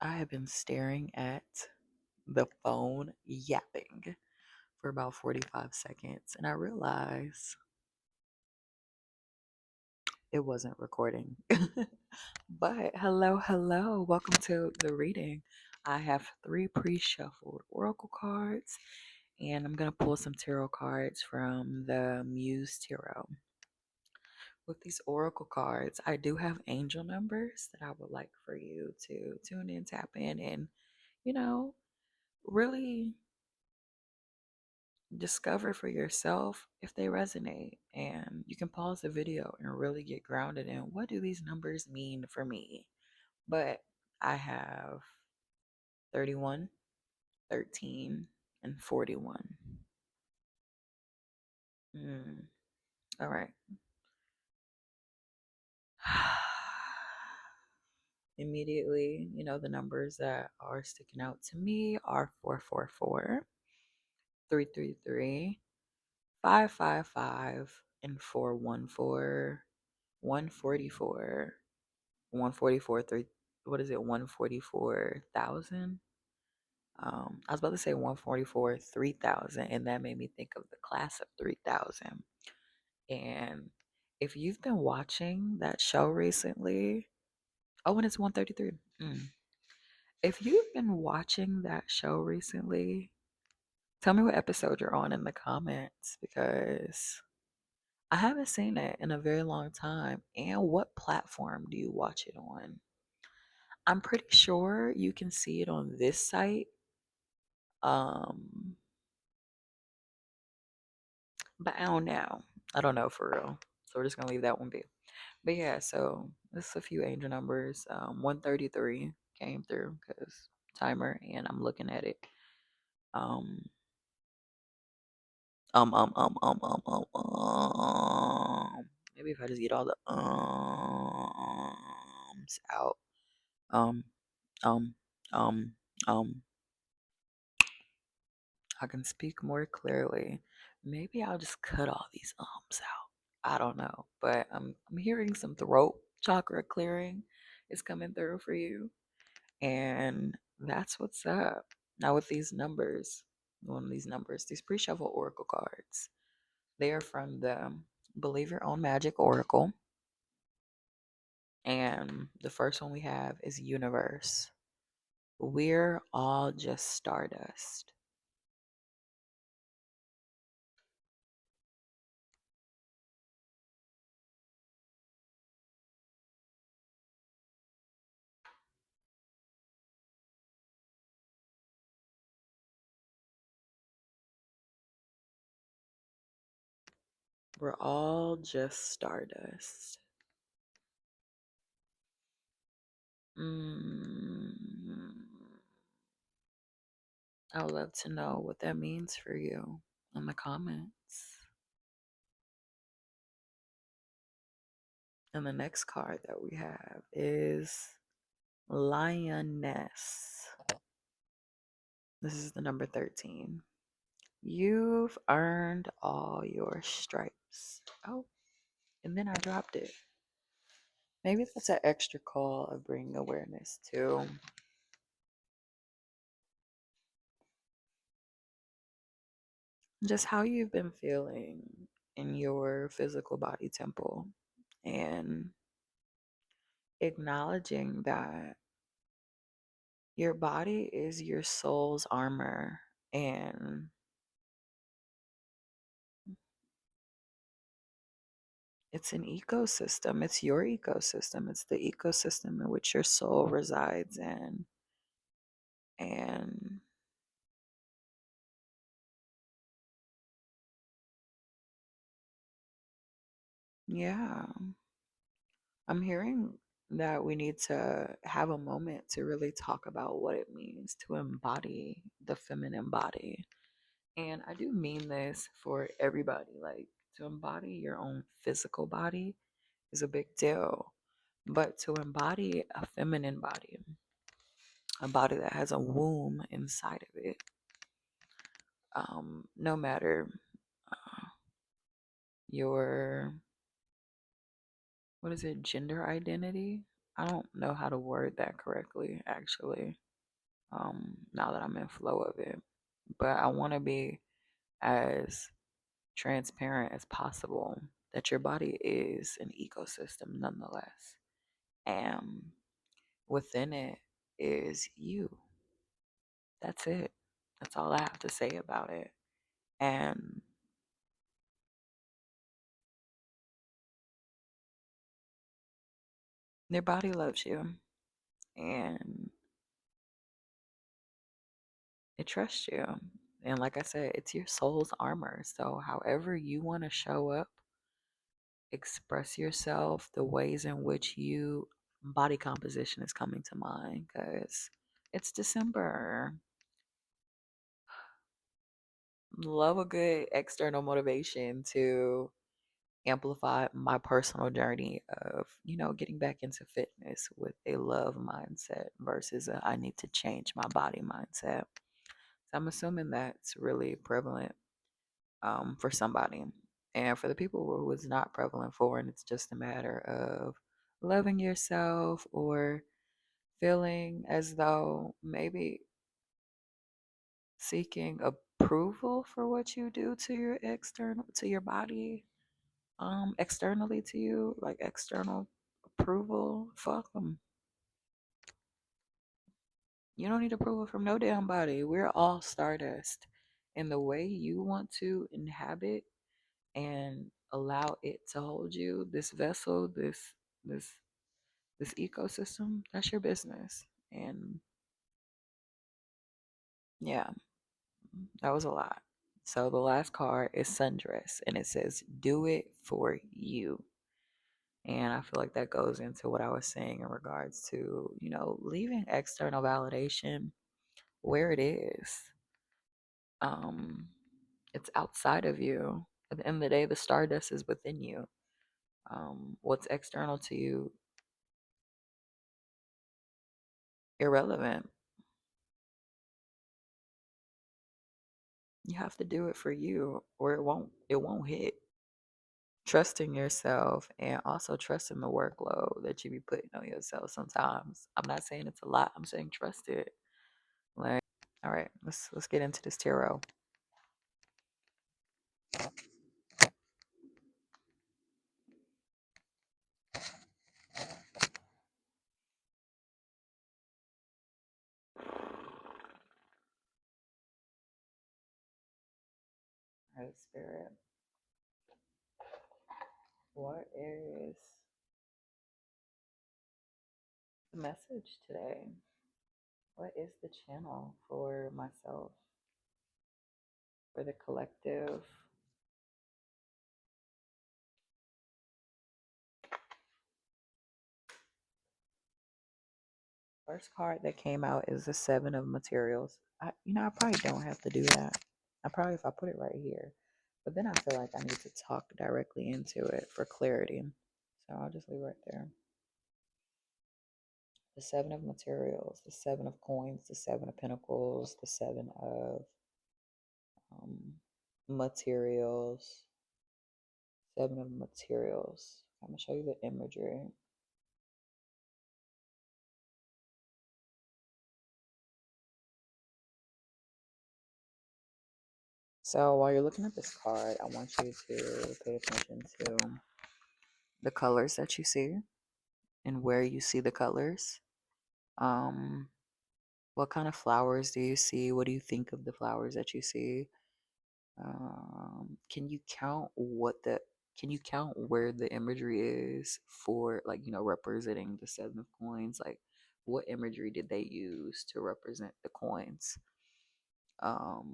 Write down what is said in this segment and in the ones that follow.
I have been staring at the phone yapping for about 45 seconds and I realized it wasn't recording. But hello, welcome to the reading. I have three pre shuffled oracle cards and I'm going to pull some tarot cards from the Muse Tarot. With these oracle cards, I do have angel numbers that I would like for you to tune in, tap in, and, you know, really discover for yourself if they resonate. And you can pause the video and really get grounded in what do these numbers mean for me. But I have 31, 13, and 41. All right. Immediately, the numbers that are sticking out to me are 444, 333, 555, and 414, 144, 144, 3, what is it, 144,000? I was about to say 144, 3,000, and that made me think of the class of 3,000. And if you've been watching that show recently, oh, and it's 133. If you've been watching that show recently, tell me what episode you're on in the comments because I haven't seen it in a very long time. And what platform do you watch it on? I'm pretty sure you can see it on this site. Um, but I don't know. I don't know for real. So we're just gonna leave that one be. But yeah, so this is a few angel numbers. 133 came through because timer, and I'm looking at it. Um, um, um, um, um, um, um, Maybe if I just get all the out. Um, um, um, um. I can speak more clearly. Maybe I'll just cut all these ums out. I don't know, but I'm hearing some throat chakra clearing is coming through for you, and that's what's up. Now with these numbers, one of these numbers, these pre-shuffle oracle cards, they are from the Believe Your Own Magic Oracle, and the first one we have is Universe. We're all just stardust. We're all just stardust. Mm, I would love to know what that means for you in the comments. And the next card that we have is Lioness. This is the number 13. You've earned all your stripes. Oh, and then I dropped it. Maybe that's an extra call of bringing awareness to just how you've been feeling in your physical body temple and acknowledging that your body is your soul's armor and it's an ecosystem. It's your ecosystem. It's the ecosystem in which your soul resides in. And yeah, I'm hearing that we need to have a moment to really talk about what it means to embody the feminine body. And I do mean this for everybody. Like, to embody your own physical body is a big deal. But to embody a feminine body, a body that has a womb inside of it, no matter uh, your, what is it, gender identity? I don't know how to word that correctly, actually. Now that I'm in flow of it, but I want to be as transparent as possible that your body is an ecosystem nonetheless, and within it is you. That's it. That's all I have to say about it. And your body loves you, and it trusts you. And like I said, it's your soul's armor. So, however you want to show up, express yourself, the ways in which you body composition is coming to mind because it's December. Love a good external motivation to amplify my personal journey of, getting back into fitness with a love mindset versus a I need to change my body mindset. So I'm assuming that's really prevalent for somebody. And for the people who it's not prevalent for, and it's just a matter of loving yourself or feeling as though maybe seeking approval for what you do to your to your body, externally to you, like external approval. Fuck them. You don't need approval from no damn body. We're all stardust. And the way you want to inhabit and allow it to hold you, this vessel, this this ecosystem, that's your business. And yeah, that was a lot. So the last card is sundress, and it says do it for you. And I feel like that goes into what I was saying in regards to, leaving external validation where it is. Um, it's outside of you. At the end of the day, the stardust is within you. What's external to you, irrelevant. You have to do it for you, or it won't hit. Trusting yourself and also trusting the workload that you be putting on yourself sometimes. I'm not saying it's a lot. I'm saying trust it. Like, all right, let's get into this tarot. Right, Spirit. What is the message today? What is the channel for myself, for the collective? First card that came out is the Seven of Materials. I probably don't have to do that. I probably, if I put it right here, but then I feel like I need to talk directly into it for clarity. So I'll just leave it right there. The Seven of Materials, the Seven of Coins, the Seven of Pentacles, the Seven of um, Materials, Seven of Materials. I'm gonna show you the imagery. So while you're looking at this card, I want you to pay attention to the colors that you see and where you see the colors. Um, what kind of flowers do you see? What do you think of the flowers that you see? Can you count can you count where the imagery is for, like, representing the Seven of Coins? Like, what imagery did they use to represent the coins? Do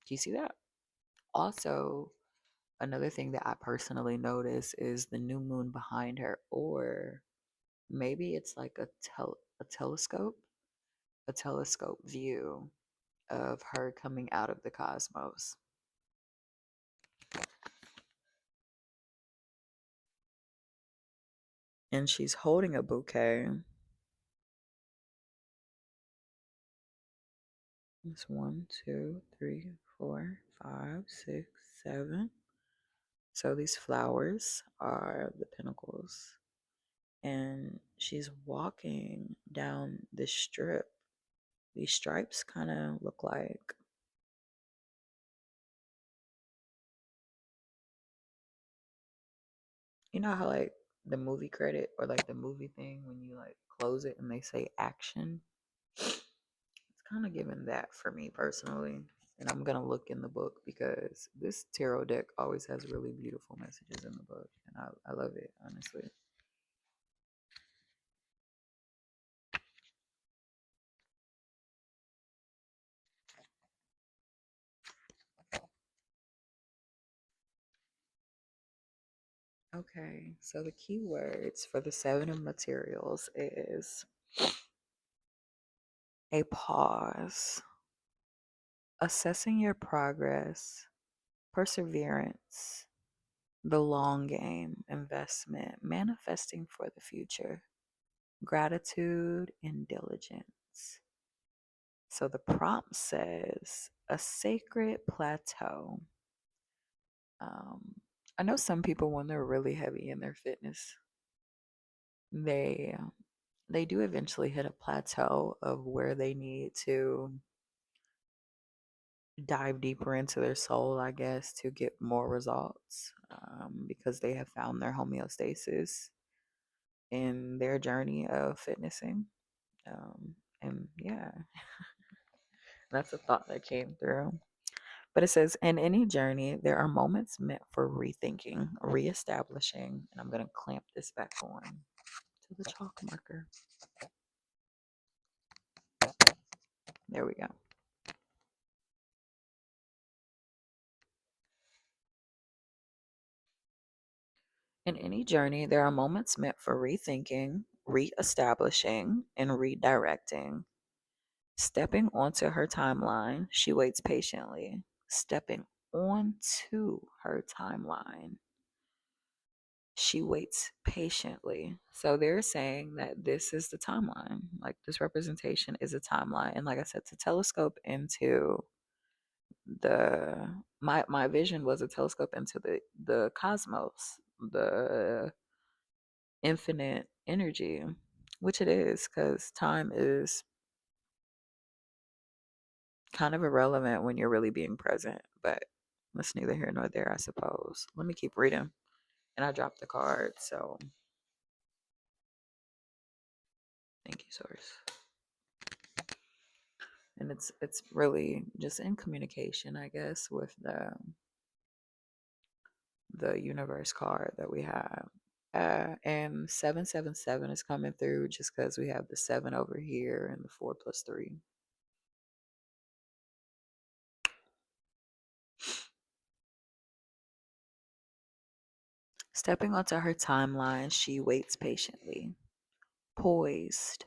you see that? Also, another thing that I personally notice is the new moon behind her, or maybe it's like a telescope view of her coming out of the cosmos. And she's holding a bouquet. It's one, two, three, four, five, six, seven. So these flowers are the pentacles. and she's walking down this strip. These stripes kind of look like, you know how like the movie credit or like the movie thing when you like close it and they say action? It's kind of giving that for me personally. And I'm gonna look in the book because this tarot deck always has really beautiful messages in the book, and I love it honestly. Okay, so the key words for the seven of materials is a pause, assessing your progress, perseverance, the long game, investment, manifesting for the future, gratitude, and diligence. So the prompt says a sacred plateau. Um, I know some people when they're really heavy in their fitness, they they do eventually hit a plateau of where they need to dive deeper into their soul, I guess, to get more results, because they have found their homeostasis in their journey of fitnessing. And yeah, that's a thought that came through. But it says, in any journey, there are moments meant for rethinking, reestablishing, and I'm going to clamp this back on to the chalk marker. There we go. In any journey, there are moments meant for rethinking, reestablishing, and redirecting. Stepping onto her timeline, she waits patiently. Stepping onto her timeline, she waits patiently. So they're saying that this is the timeline. Like this representation is a timeline. And like I said, to telescope into the my vision was a telescope into the cosmos, the infinite energy, which it is, because time is kind of irrelevant when you're really being present. But that's neither here nor there, I suppose. Let me keep reading. And I dropped the card, so thank you, source. And it's really just in communication, I guess, with the universe card that we have. And 777 is coming through just because we have the 7 over here and the 4 plus 3. Stepping onto her timeline, she waits patiently, poised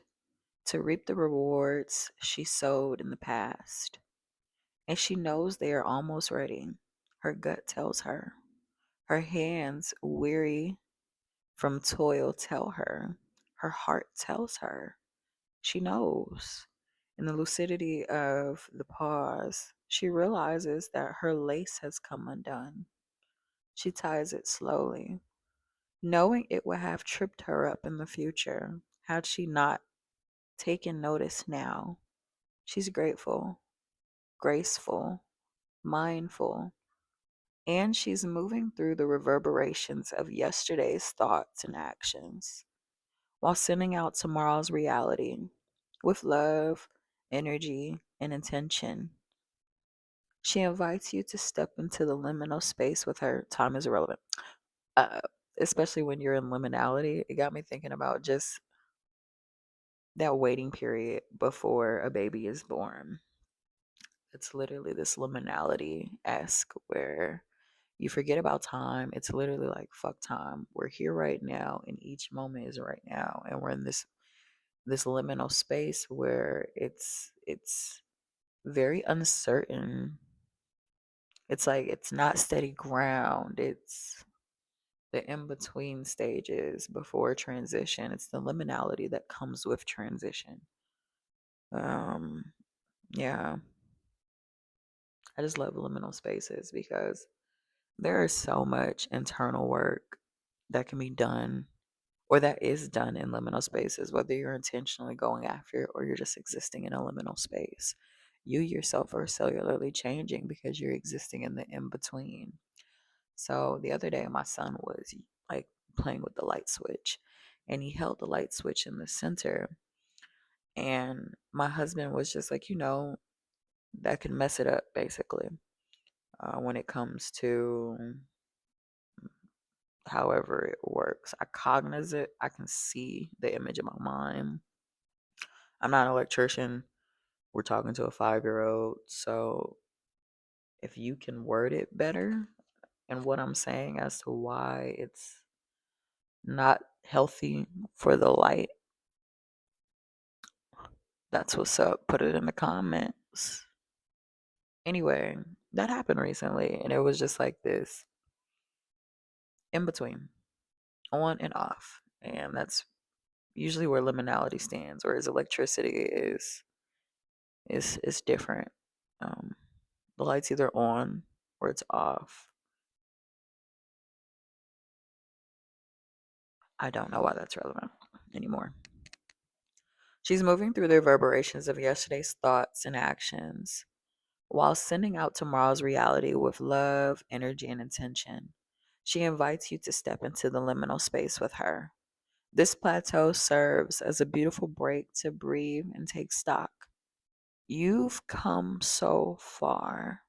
to reap the rewards she sowed in the past. And she knows they are almost ready. Her gut tells her. Her hands, weary from toil, tell her. Her heart tells her. She knows. In the lucidity of the pause, she realizes that her lace has come undone. She ties it slowly, knowing it would have tripped her up in the future had she not taken notice now. She's grateful, graceful, mindful, and she's moving through the reverberations of yesterday's thoughts and actions while sending out tomorrow's reality with love, energy, and intention. She invites you to step into the liminal space with her. Time is irrelevant. Uh, Especially when you're in liminality. It got me thinking about just that waiting period before a baby is born. It's literally this liminality esque where you forget about time. It's literally like fuck time. We're here right now, and each moment is right now, and we're in this liminal space where it's very uncertain. It's like it's not steady ground. It's the in between stages before transition. It's the liminality that comes with transition. Um, yeah, I just love liminal spaces because there is so much internal work that can be done or that is done in liminal spaces, whether you're intentionally going after it or you're just existing in a liminal space. You yourself are cellularly changing because you're existing in the in between. So the other day, my son was like playing with the light switch, and he held the light switch in the center. And my husband was just like, that can mess it up basically when it comes to however it works. I cognize it, I can see the image in my mind. I'm not an electrician. We're talking to a 5-year-old. So if you can word it better and what I'm saying as to why it's not healthy for the light, that's what's up. Put it in the comments. Anyway, that happened recently, and it was just like this in between, on and off. And that's usually where liminality stands, whereas electricity is different. Um, the light's either on or it's off. I don't know why that's relevant anymore. She's moving through the reverberations of yesterday's thoughts and actions while sending out tomorrow's reality with love, energy, and intention. She invites you to step into the liminal space with her. This plateau serves as a beautiful break to breathe and take stock. You've come so far,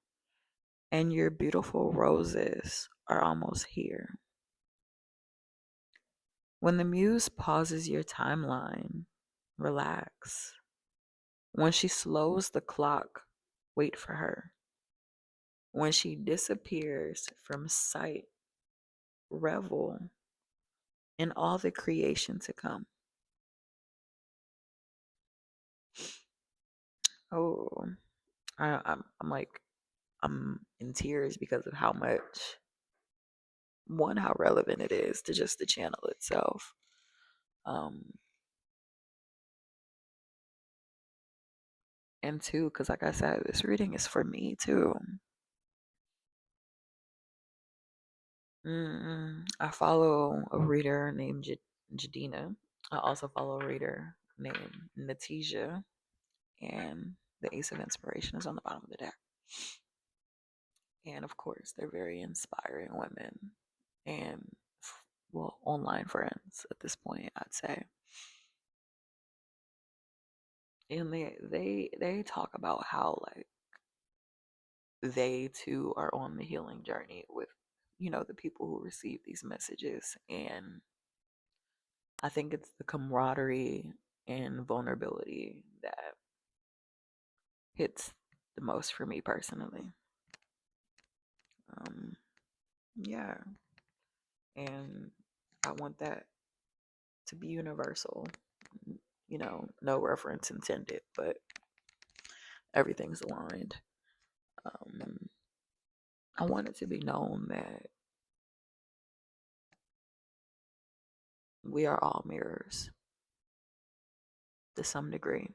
and your beautiful roses are almost here. When the muse pauses your timeline, relax. When she slows the clock, wait for her. When she disappears from sight, revel in all the creation to come. Oh, I'm like, I'm in tears because of how much, one, how relevant it is to just the channel itself. Um, and two, because like I said, this reading is for me too. I follow a reader named Jadina. I also follow a reader named Natija, and the Ace of Inspiration is on the bottom of the deck. And of course, they're very inspiring women and, well, online friends at this point, I'd say. And they talk about how like they too are on the healing journey with the people who receive these messages, and I think it's the camaraderie and vulnerability that hits the most for me personally. Um, yeah, and I want that to be universal. No reference intended, but everything's aligned. Um, I want it to be known that we are all mirrors to some degree.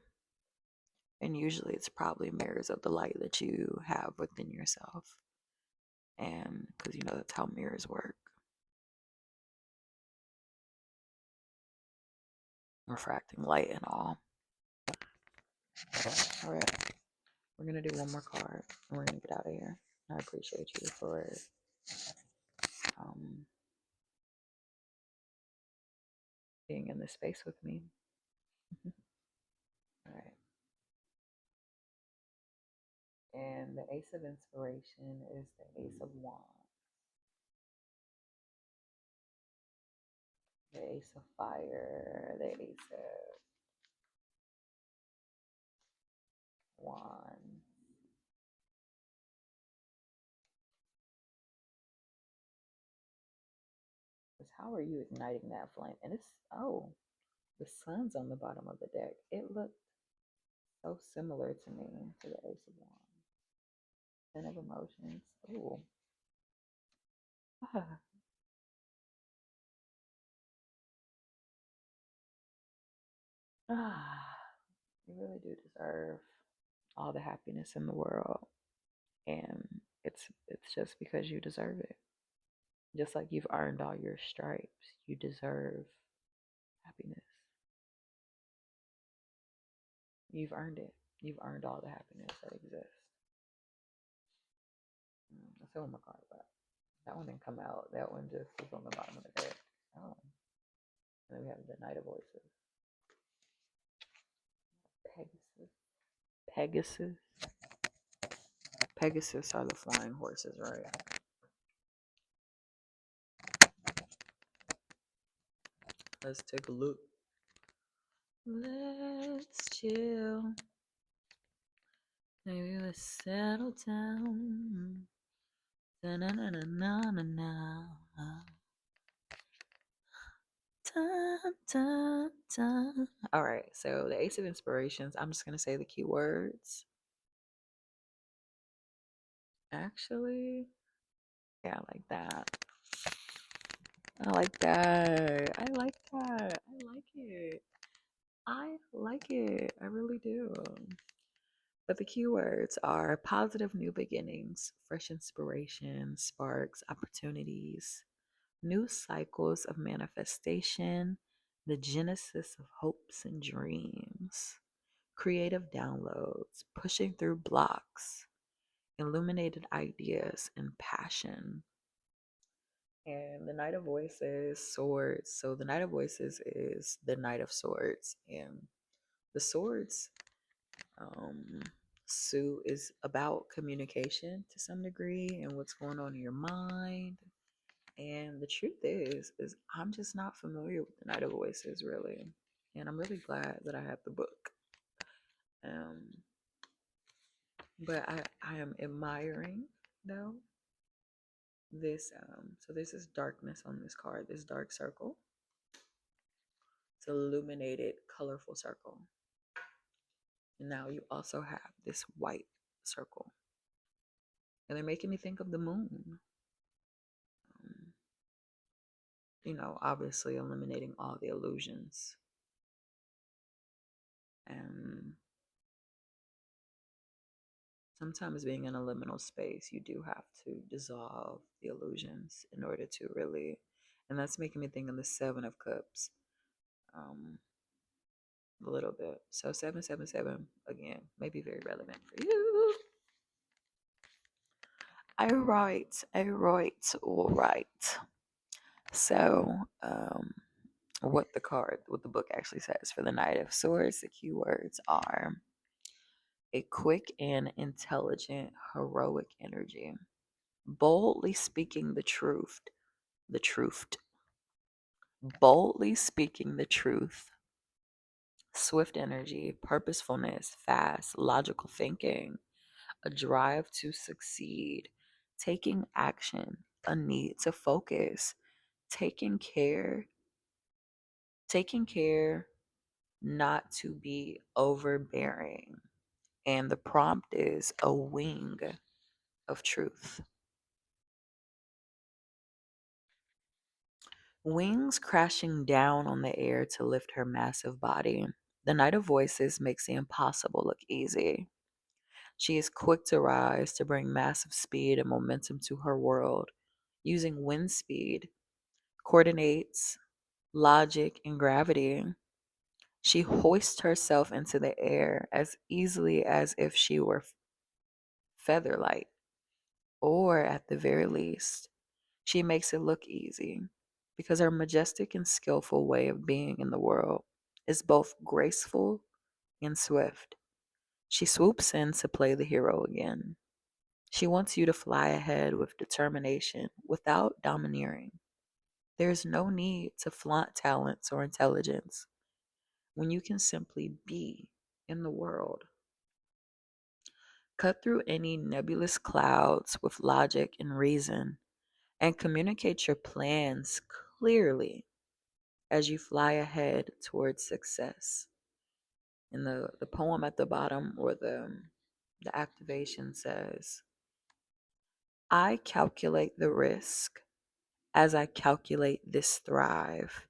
And usually it's probably mirrors of the light that you have within yourself. And because that's how mirrors work, refracting light and all. All right, we're gonna do one more card and we're gonna get out of here. I appreciate you for um, being in this space with me. All right. And the Ace of Inspiration is the Ace of Wands, the Ace of Fire, the Ace of Wands. Because how are you igniting that flame? And the sun's on the bottom of the deck. It looked so similar to me to the Ace of Wands. Ten of Emotions. Ooh. You really do deserve all the happiness in the world. And it's just because you deserve it. Just like you've earned all your stripes, you deserve Happiness. You've earned it. You've earned all the happiness that exists. I still want my card back. That one didn't come out. That one just was on the bottom of the deck. Oh. And then we have the Knight of Voices. Pegasus. Pegasus. Pegasus are the flying horses, right? Let's take a look. Let's chill. Maybe let's settle down. Da-na-na-na-na-na-na. Dun, dun, dun. All right, so the Ace of Inspirations, I'm just going to say the keywords. Actually, yeah, I like that. I like that. I like that. I like it. I like it. I really do. But the keywords are positive new beginnings, fresh inspiration, sparks, opportunities, new cycles of manifestation, the genesis of hopes and dreams, creative downloads, pushing through blocks, illuminated ideas, and passion. And the Knight of Voices, Swords. So the Knight of Voices is the Knight of Swords. And the Swords suit is about communication to some degree and what's going on in your mind. And the truth is I'm just not familiar with the Knight of Voices really. And I'm really glad that I have the book. Um, but I am admiring though this so this is darkness on this card, this dark circle. It's illuminated, colorful circle. And now you also have this white circle. And they're making me think of the moon. Um, obviously eliminating all the illusions. And sometimes being in a liminal space, you do have to dissolve the illusions in order to really, and that's making me think of the Seven of Cups a little bit. So 777, again, may be very relevant for you. All right. So, what the book actually says for the Knight of Swords, the keywords are a quick and intelligent, heroic energy, boldly speaking the truth, boldly speaking the truth, swift energy, purposefulness, fast, logical thinking, a drive to succeed, taking action, a need to focus, taking care not to be overbearing. And the prompt is a wing of truth. Wings crashing down on the air to lift her massive body. The Knight of Voices makes the impossible look easy. She is quick to rise to bring massive speed and momentum to her world, using wind speed, coordinates, logic, and gravity. She hoists herself into the air as easily as if she were featherlight, or at the very least, she makes it look easy because her majestic and skillful way of being in the world is both graceful and swift. She swoops in to play the hero again. She wants you to fly ahead with determination without domineering. There's no need to flaunt talents or intelligence when you can simply be in the world. Cut through any nebulous clouds with logic and reason and communicate your plans clearly as you fly ahead towards success. And the poem at the bottom, or the activation, says, I calculate the risk as I calculate this thrive,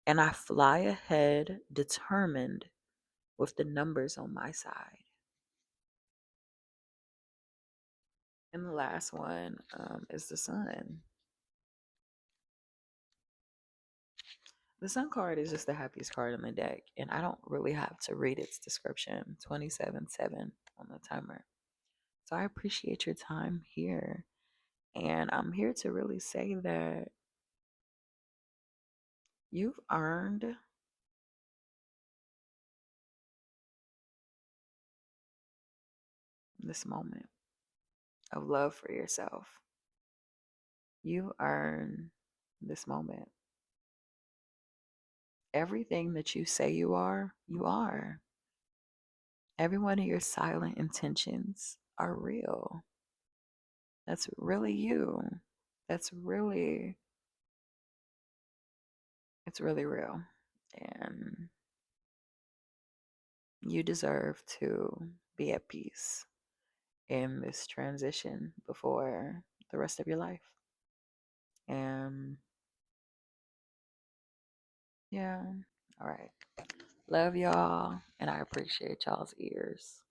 and I fly ahead determined with the numbers on my side. And the last one is the sun. The Sun card is just the happiest card in the deck, and I don't really have to read its description. 27-7 on the timer. So I appreciate your time here. And I'm here to really say that you've earned this moment of love for yourself. You earn this moment. Everything that you say you are, you are. Every one of your silent intentions are real. That's really you. That's really, it's really real. And you deserve to be at peace in this transition before the rest of your life. And yeah, all right. Love y'all, and I appreciate y'all's ears.